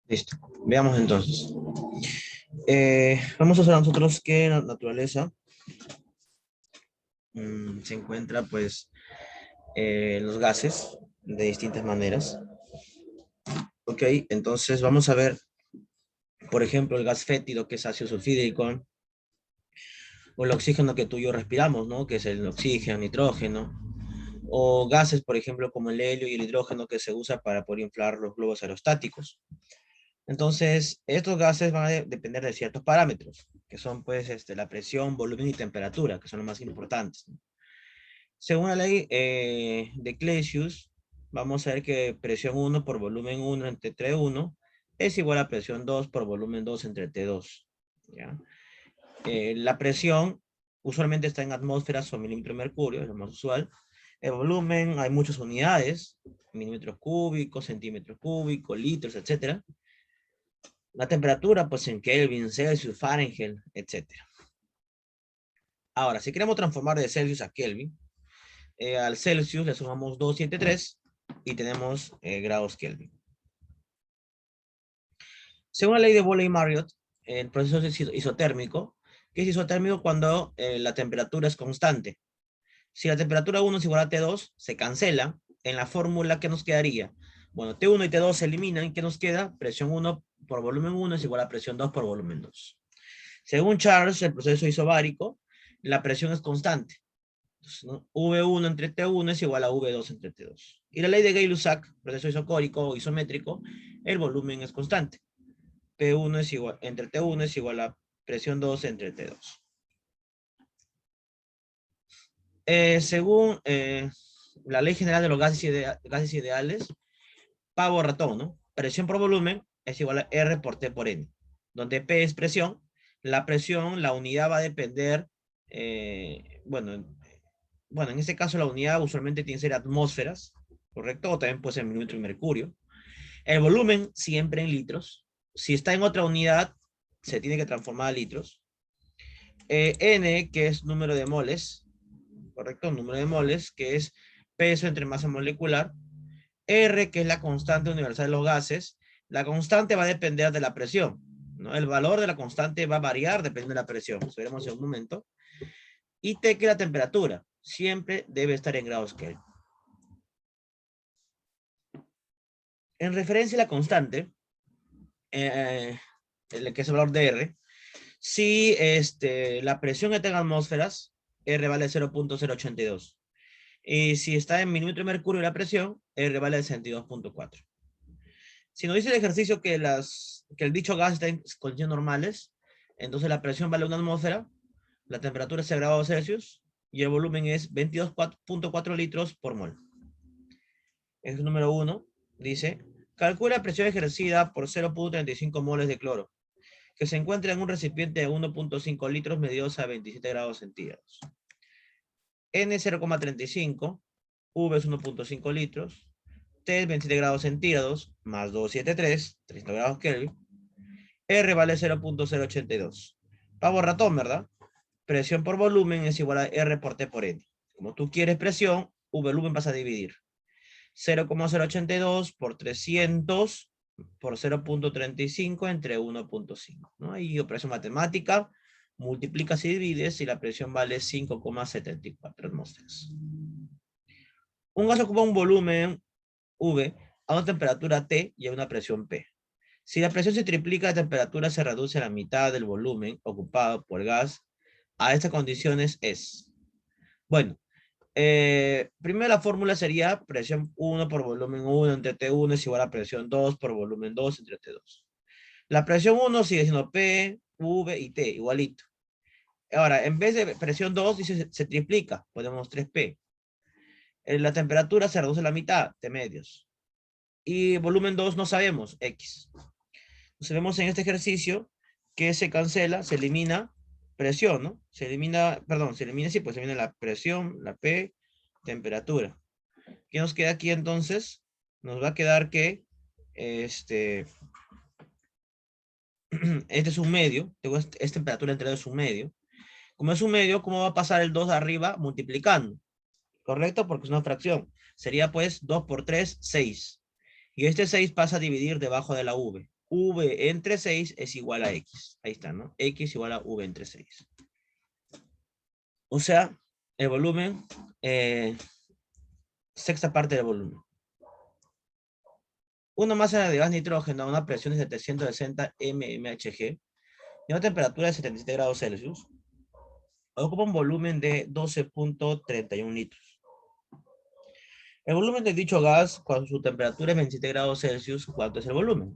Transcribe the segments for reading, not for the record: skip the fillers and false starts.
Listo. Veamos entonces. Vamos a hacer nosotros que en la naturaleza se encuentra pues los gases de distintas maneras. Ok, entonces vamos a ver, por ejemplo, el gas fétido que es ácido sulfídrico, o el oxígeno que tú y yo respiramos, ¿no? Que es el oxígeno, nitrógeno, o gases, por ejemplo, como el helio y el hidrógeno que se usa para poder inflar los globos aerostáticos. Entonces, estos gases van a depender de ciertos parámetros, que son pues la presión, volumen y temperatura, que son los más importantes, ¿no? Según la ley de Clausius, vamos a ver que presión 1 por volumen 1 entre T1 es igual a presión 2 por volumen 2 entre T2. ¿Ya? La presión usualmente está en atmósferas o milímetros de mercurio, es lo más usual. El volumen, hay muchas unidades, milímetros cúbicos, centímetros cúbicos, litros, etc. La temperatura, pues en Kelvin, Celsius, Fahrenheit, etc. Ahora, si queremos transformar de Celsius a Kelvin, al Celsius le sumamos 273 y tenemos grados Kelvin. Según la ley de Boole-Marriott, el proceso es isotérmico, que es isotérmico cuando la temperatura es constante. Si la temperatura 1 es igual a T2, se cancela. En la fórmula, ¿qué nos quedaría? Bueno, T1 y T2 se eliminan. ¿Qué nos queda? Presión 1 por volumen 1 es igual a presión 2 por volumen 2. Según Charles, el proceso isobárico, la presión es constante. Entonces, ¿no? V1 entre T1 es igual a V2 entre T2. Y la ley de Gay-Lussac, proceso isocórico o isométrico, el volumen es constante. P1 es igual, entre T1 es igual a presión 2 entre T2. Según la ley general de los gases ideales, pavo ratón, ¿no? Presión por volumen es igual a R por T por N, donde P es presión. La presión, la unidad va a depender, bueno, en este caso la unidad usualmente tiene que ser atmósferas, ¿correcto? O también puede ser milímetro de mercurio. El volumen siempre en litros. Si está en otra unidad, se tiene que transformar a litros. N, que es número de moles, ¿correcto? Número de moles, que es peso entre masa molecular. R, que es la constante universal de los gases. La constante va a depender de la presión, ¿no? El valor de la constante va a variar dependiendo de la presión. Eso veremos en un momento. Y T, que es la temperatura. Siempre debe estar en grados Kelvin. En referencia a la constante, el que es el valor de R, si la presión está en atmósferas, R vale 0.082. Y si está en milímetro de mercurio la presión, R vale 62.4. Si nos dice el ejercicio que el dicho gas está en condiciones normales, entonces la presión vale 1 atmósfera, la temperatura es 6 grados Celsius y el volumen es 22.4 litros por mol. Es el número 1. Dice, calcula la presión ejercida por 0.35 moles de cloro, que se encuentra en un recipiente de 1.5 litros medidos a 27 grados centígrados. N es 0.35, V es 1.5 litros, T es 27 grados centígrados, más 273, 30 grados Kelvin. R vale 0.082. Pavo ratón, ¿verdad? Presión por volumen es igual a R por T por N. Como tú quieres presión, volumen vas a dividir. 0.082 por 300 por 0.35 entre 1.5, ¿no? Ahí operación matemática, multiplicas y divides y la presión vale 5,74 atmósferas. Un gas ocupa un volumen V a una temperatura T y a una presión P. Si la presión se triplica, la temperatura se reduce a la mitad del volumen ocupado por el gas. A estas condiciones es. Bueno, primero la fórmula sería presión 1 por volumen 1 entre T1 es igual a presión 2 por volumen 2 entre T2. La presión 1 sigue siendo P, V y T, igualito. Ahora, en vez de presión 2, dice, se triplica, ponemos 3P. La temperatura se reduce a la mitad, T medios. Y volumen 2 no sabemos, X. Entonces vemos en este ejercicio que se cancela, se elimina presión, ¿no? Se elimina, perdón, se elimina, sí, pues se elimina la presión, la P, temperatura. ¿Qué nos queda aquí entonces? Nos va a quedar que este es un medio, es temperatura entre 2 es un medio. Como es un medio, ¿cómo va a pasar el 2 arriba? Multiplicando, ¿correcto? Porque es una fracción. Sería pues 2 por 3, 6. Y este 6 pasa a dividir debajo de la V. V entre 6 es igual a X. Ahí está, ¿no? X igual a V entre 6. O sea, el volumen, sexta parte del volumen. Una masa de gas nitrógeno a una presión de 760 mmHg y una temperatura de 77 grados Celsius ocupa un volumen de 12.31 litros. El volumen de dicho gas, cuando su temperatura es 27 grados Celsius, ¿cuánto es el volumen?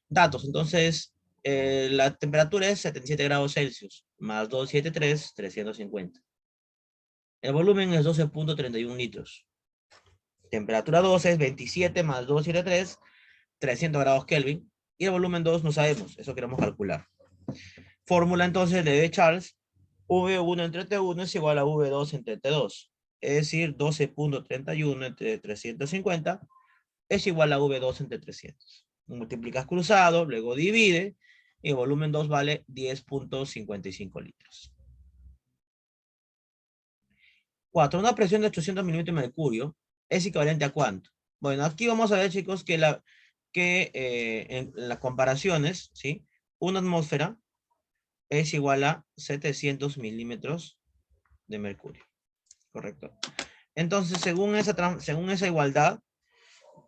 Datos, entonces, la temperatura es 77 grados Celsius, más 273, 350. El volumen es 12.31 litros. Temperatura 12 es 27 más 273, 300 grados Kelvin. Y el volumen 2 no sabemos, eso queremos calcular. Fórmula entonces de Charles, V1 entre T1 es igual a V2 entre T2. Es decir, 12.31 entre 350 es igual a V2 entre 300. Multiplicas cruzado, luego divide, y el volumen 2 vale 10.55 litros. 4. Una presión de 800 milímetros de mercurio es equivalente a ¿cuánto? Bueno, aquí vamos a ver, chicos, que en las comparaciones, ¿sí? Una atmósfera es igual a 700 milímetros de mercurio. ¿Correcto? Entonces, según esa igualdad,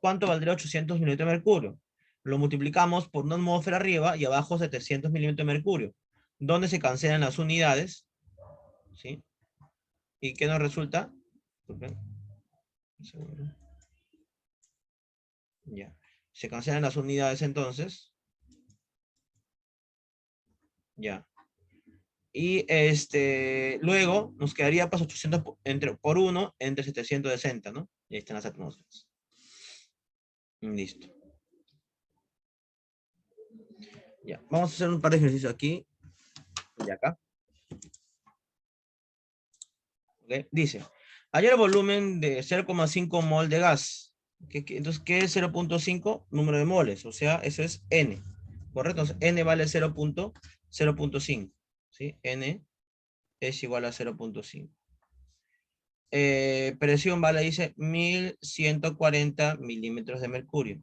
¿cuánto valdría 800 milímetros de mercurio? Lo multiplicamos por una atmósfera arriba y abajo 700 milímetros de mercurio, donde se cancelan las unidades, ¿sí? ¿Y qué nos resulta? Okay. Ya. Se cancelan las unidades entonces. Ya. Y luego nos quedaría pues 800 por 1 entre 760, ¿no? Y ahí están las atmósferas. Listo. Ya. Vamos a hacer un par de ejercicios aquí y acá. ¿Okay? Dice, hay el volumen de 0,5 mol de gas. Entonces, ¿qué es 0.5? Número de moles, o sea, eso es N. ¿Correcto? Entonces, N vale 0.5. ¿Sí? N es igual a 0.5. Presión, vale, dice 1140 milímetros de mercurio.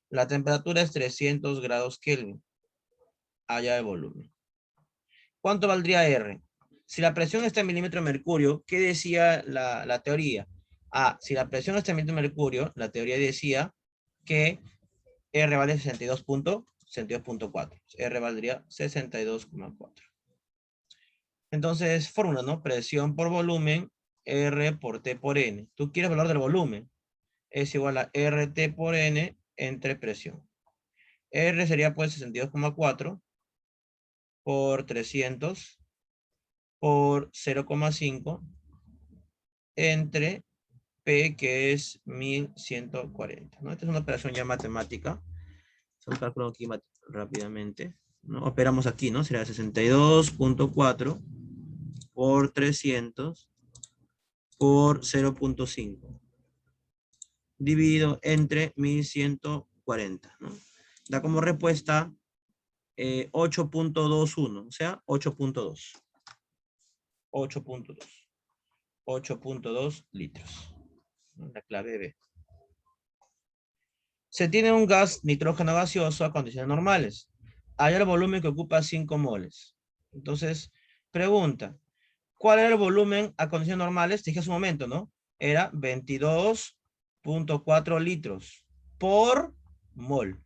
La temperatura es 300 grados Kelvin. Allá de volumen. ¿Cuánto valdría R? Si la presión está en milímetro de mercurio, ¿qué decía la teoría? Si la presión está en milímetro de mercurio, la teoría decía que R vale 62.4. R valdría 62,4. Entonces, fórmula, ¿no? Presión por volumen, R por T por N. Tú quieres valor del volumen. Es igual a RT por N entre presión. R sería pues 62,4 por 300 por 0,5 entre P, que es 1140. ¿No? Esta es una operación ya matemática. Un cálculo aquí rápidamente. ¿No? Operamos aquí, ¿no? Será 62.4 por 300 por 0.5 dividido entre 1140. ¿No? Da como respuesta 8.21, o sea, 8.2. 8.2 litros. La clave B. Se tiene un gas nitrógeno gaseoso a condiciones normales. Hay el volumen que ocupa 5 moles. Entonces, pregunta, ¿cuál era el volumen a condiciones normales? Te dije hace un momento, ¿no? Era 22.4 litros por mol.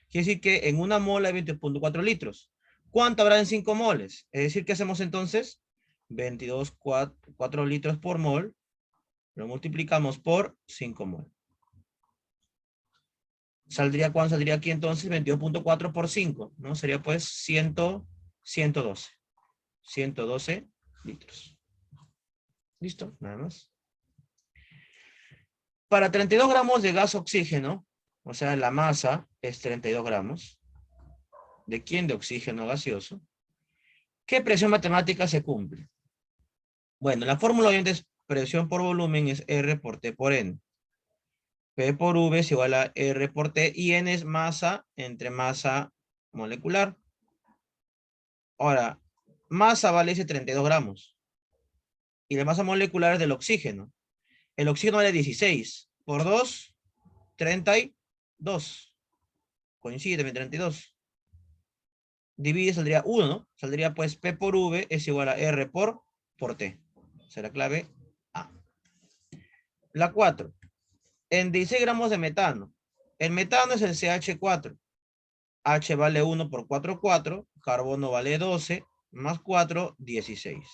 Quiere decir que en una mol hay 20.4 litros. ¿Cuánto habrá en 5 moles? Es decir, ¿qué hacemos entonces? 22.4 litros por mol. Lo multiplicamos por 5 mol. ¿Cuánto saldría aquí entonces? 22.4 por 5, ¿no? Sería pues 112. 112 litros. ¿Listo? Nada más. Para 32 gramos de gas oxígeno, o sea, la masa es 32 gramos. ¿De quién? De oxígeno gaseoso. ¿Qué presión matemática se cumple? Bueno, la fórmula de presión por volumen es R por T por N. P por V es igual a R por T y N es masa entre masa molecular. Ahora, masa vale ese 32 gramos. Y la masa molecular es del oxígeno. El oxígeno vale 16. Por 2, 32. Coincide también 32. Divide, saldría 1, ¿no? Saldría pues P por V es igual a R por T. Será clave A. La 4. En 16 gramos de metano. El metano es el CH4. H vale 1 por 4, 4. Carbono vale 12. Más 4, 16.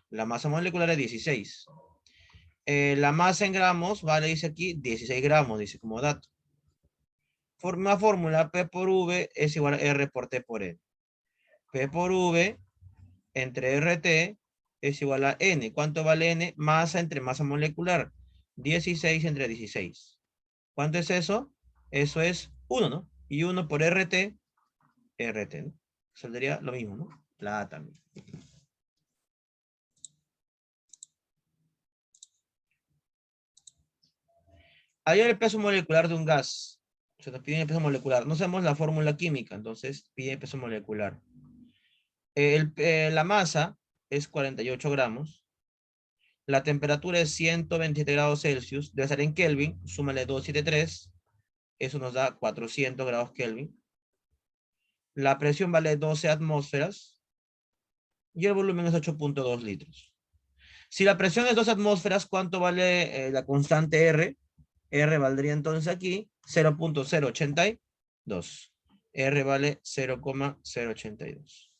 La masa molecular es 16. La masa en gramos vale, dice aquí, 16 gramos, dice como dato. Forma fórmula P por V es igual a R por T por N. P por V entre RT es igual a N. ¿Cuánto vale N? Masa entre masa molecular. 16 entre 16. ¿Cuánto es eso? Eso es 1, ¿no? Y 1 por RT, ¿no? Saldría lo mismo, ¿no? La A también. Hay el peso molecular de un gas. Se nos pide el peso molecular. No sabemos la fórmula química, entonces pide el peso molecular. La masa es 48 gramos. La temperatura es 127 grados Celsius. Debe estar en Kelvin. Súmale 273. Eso nos da 400 grados Kelvin. La presión vale 12 atmósferas. Y el volumen es 8.2 litros. Si la presión es 12 atmósferas, ¿cuánto vale la constante R? R valdría entonces aquí 0.082. R vale 0.082.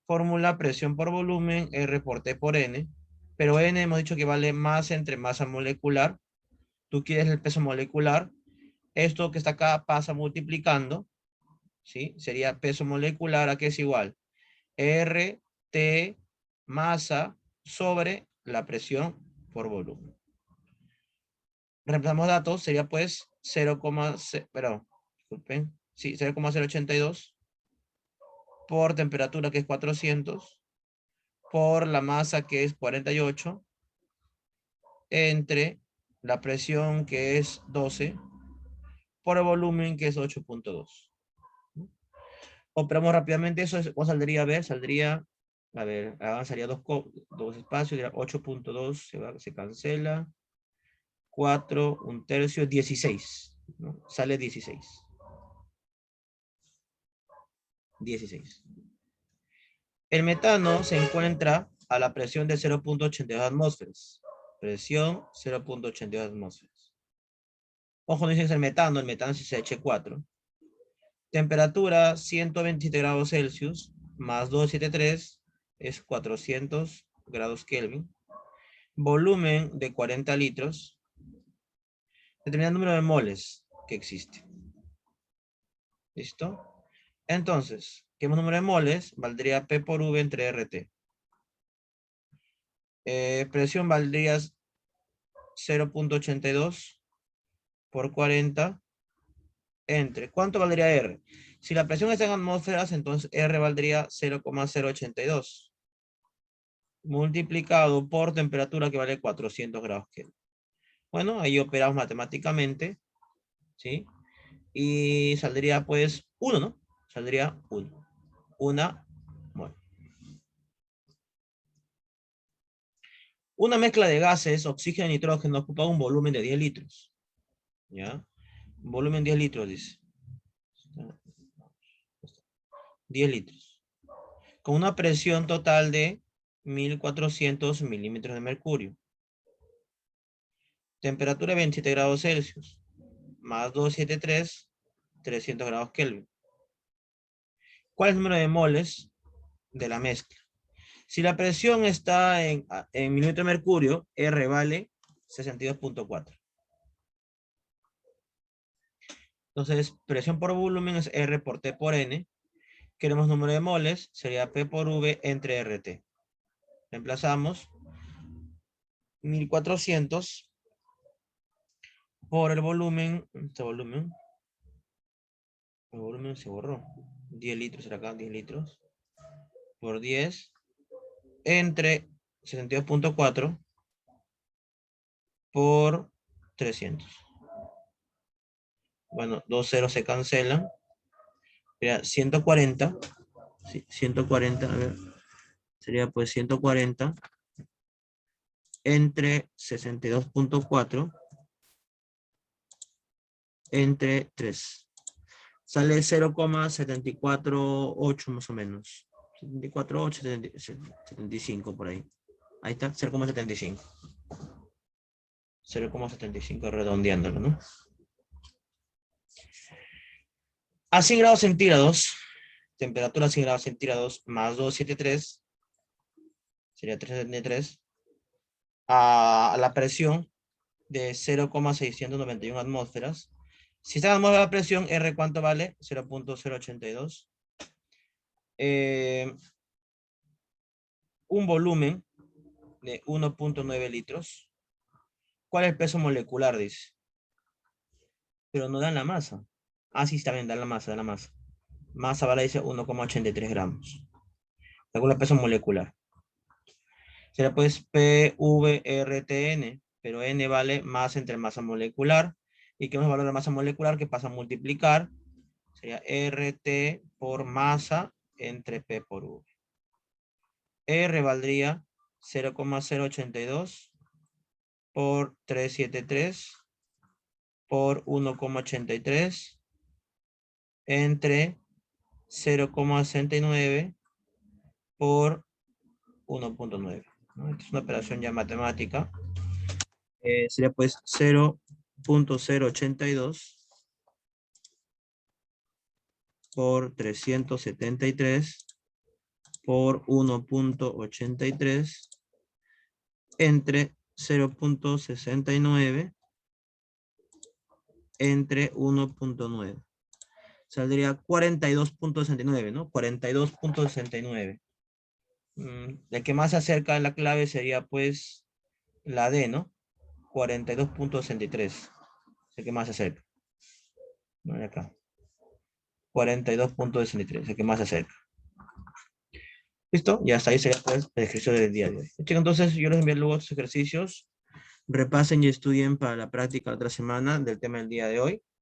Fórmula presión por volumen, R por T por N. Pero N hemos dicho que vale masa entre masa molecular. Tú quieres el peso molecular. Esto que está acá pasa multiplicando. ¿Sí? Sería peso molecular, ¿a qué es igual? R, T, masa sobre la presión por volumen. Reemplazamos datos, sería pues 0,082 por temperatura que es 400 por la masa que es 48 entre la presión que es 12 por el volumen que es 8.2. Operamos rápidamente eso, ¿cómo saldría? A ver, avanzaría dos espacios, 8.2 se cancela. 4, 1/3, 16. ¿No? Sale 16. 16. El metano se encuentra a la presión de 0.82 atmósferas. Presión 0.82 atmósferas. Ojo, no dice el metano es CH4. Temperatura 127 grados Celsius más 273 es 400 grados Kelvin. Volumen de 40 litros. Determina el número de moles que existe. ¿Listo? Entonces, ¿qué número de moles? Valdría P por V entre RT. Presión valdría 0.82 por 40 entre. ¿Cuánto valdría R? Si la presión está en atmósferas, entonces R valdría 0.082 multiplicado por temperatura que vale 400 grados Kelvin. Bueno, ahí operamos matemáticamente, ¿sí? Y saldría pues 1, ¿no? Saldría 1. Una mol. Una mezcla de gases, oxígeno y nitrógeno, ocupa un volumen de 10 litros. ¿Ya? Volumen 10 litros, dice. 10 litros. Con una presión total de 1400 milímetros de mercurio. Temperatura 27 grados Celsius. Más 273, 300 grados Kelvin. ¿Cuál es el número de moles de la mezcla? Si la presión está en milímetro de mercurio, R vale 62.4. Entonces, presión por volumen es R por T por N. Queremos número de moles, sería P por V entre RT. Reemplazamos 1400 por el volumen, el volumen se borró. 10 litros será acá, 10 litros. Por 10 entre 62.4 por 300. Bueno, 2 ceros se cancelan. Sería 140. Sí, 140, a ver. Sería pues 140 entre 62.4 entre 3. Sale 0,748 más o menos. 74,8, 75 por ahí. Ahí está, 0,75. 0,75 redondeándolo, ¿no? A 100 grados centígrados, temperatura 100 grados centígrados más 273, sería 373, a la presión de 0,691 atmósferas. Si está en atmósfera la presión, R, ¿cuánto vale? 0,082. Un volumen de 1,9 litros. ¿Cuál es el peso molecular? Dice. Pero no dan la masa. Ah, sí, está bien, dan la masa, dan la masa. Masa vale, dice 1,83 gramos. Calcula el peso molecular. Será pues PVRTN, pero N vale masa entre masa molecular. ¿Y qué es el valor de masa molecular? Que pasa a multiplicar. Sería RT por masa entre P por V. R valdría 0,082 por 373 por 1,83 entre 0,69 por 1,9. ¿no? Esta es una operación ya matemática. Sería pues 0,082 por 373 por 1,83 entre 0,69 entre 1,9. Saldría 42,69, ¿no? 42,69. La que más se acerca a la clave sería pues la D, ¿no? 42,63. El que más se acerca. ¿No? Acá. 42,63. El que más se acerca. ¿Listo? Y hasta ahí sería pues el ejercicio del día de hoy. Chicos, entonces yo les envío luego estos ejercicios. Repasen y estudien para la práctica la otra semana del tema del día de hoy.